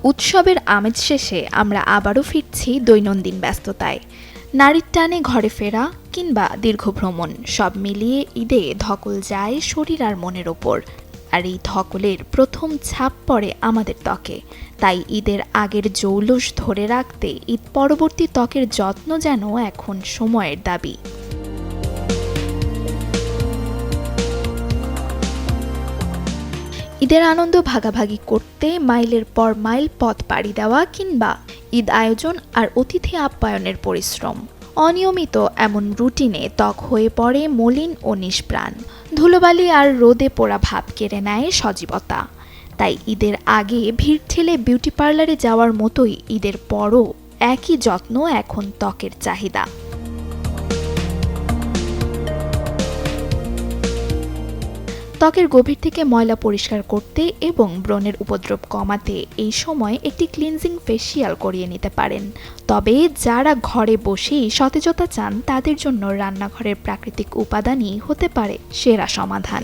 উৎসবের আমেজ শেষে আমরা আবারও ফিরছি দৈনন্দিন ব্যস্ততায়। নারীর টানে ঘরে ফেরা কিংবা দীর্ঘ ভ্রমণ, সব মিলিয়ে ঈদে ধকল যায় শরীর আর মনের ওপর। আর এই ধকলের প্রথম ছাপ পড়ে আমাদের ত্বকে। তাই ঈদের আগের জৌলুস ধরে রাখতে ঈদ পরবর্তী ত্বকের যত্ন যেন এখন সময়ের দাবি। ঈদের আনন্দ ভাগাভাগি করতে মাইলের পর মাইল পথ পাড়ি দেওয়া কিংবা ঈদ আয়োজন আর অতিথি আপ্যায়নের পরিশ্রম, অনিয়মিত এমন রুটিনে ত্বক হয়ে পড়ে মলিন ও নিষ্প্রাণ। ধুলোবালি আর রোদে পোড়া ভাব কেড়ে নেয় সজীবতা। তাই ঈদের আগে ভিড় ঠেলে বিউটি পার্লারে যাওয়ার মতোই ঈদের পরও একই যত্ন এখন ত্বকের চাহিদা। ত্বকের গভীর থেকে ময়লা পরিষ্কার করতে এবং ব্রণের উপদ্রব কমাতে এই সময় একটি ক্লিনজিং ফেসিয়াল করিয়ে নিতে পারেন। তবে যারা ঘরে বসেই সতেজতা চান তাদের জন্য রান্নাঘরের প্রাকৃতিক উপাদানই হতে পারে সেরা সমাধান।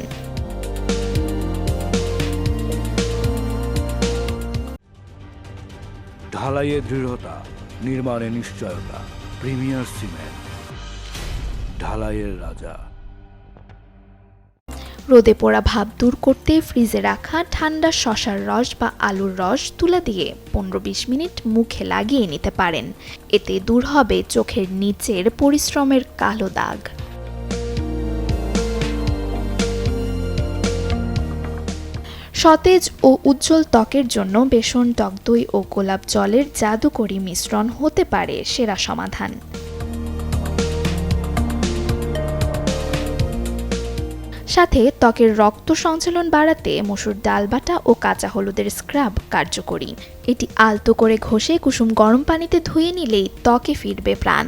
ঢালাইয়ে দৃঢ়তা, নির্মাণে নিশ্চয়তা, প্রিমিয়ার সিমেন্ট, ঢালাইয়ের রাজা। রোদে পোড়া ভাব দূর করতে ফ্রিজে রাখা ঠান্ডা শসার রস বা আলুর রস তুলা দিয়ে 15-20 মিনিট মুখে লাগিয়ে নিতে পারেন। এতে দূর হবে চোখের নিচের পরিশ্রমের কালো দাগ। সতেজ ও উজ্জ্বল ত্বকের জন্য বেসন, টক দই ও গোলাপ জলের জাদুকরী মিশ্রণ হতে পারে সেরা সমাধান। সাথে ত্বকের রক্ত সঞ্চালন বাড়াতে মসুর ডাল বাটা ও কাঁচা হলুদের স্ক্রাব কার্যকরী। এটি আলতো করে ঘষে কুসুম গরম পানিতে ধুয়ে নিলেই ত্বকে ফিরবে প্রাণ।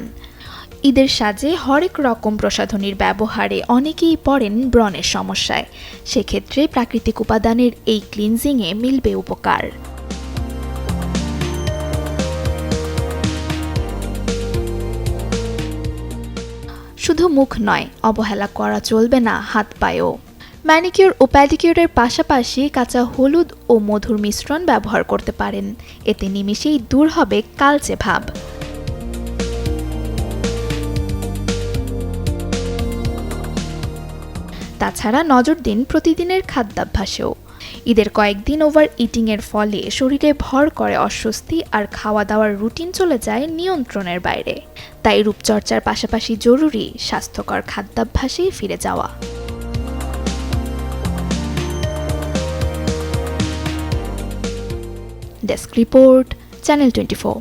ঈদের সাজে হরেক রকম প্রসাধনীর ব্যবহারে অনেকেই পড়েন ব্রণের সমস্যায়। সেক্ষেত্রে প্রাকৃতিক উপাদানের এই ক্লিনজিংয়ে মিলবে উপকার। শুধু মুখ নয়, অবহেলা করা চলবে না হাত পায়েও। ম্যানিকিউর ও প্যাডিকিউরের পাশাপাশি কাঁচা হলুদ ও মধুর মিশ্রণ ব্যবহার করতে পারেন। এতে নিমিষেই দূর হবে কালচে ভাব। তাছাড়া নজর দিন প্রতিদিনের খাদ্যাভ্যাসেও। ঈদের কয়েকদিন ওভার ইটিংয়ের ফলে শরীরে ভর করে অস্বস্তি আর খাওয়া দাওয়ার রুটিন চলে যায় নিয়ন্ত্রণের বাইরে। তাই রূপচর্চার পাশাপাশি জরুরি স্বাস্থ্যকর খাদ্যাভ্যাসেই ফিরে যাওয়া। Desk report, channel 24।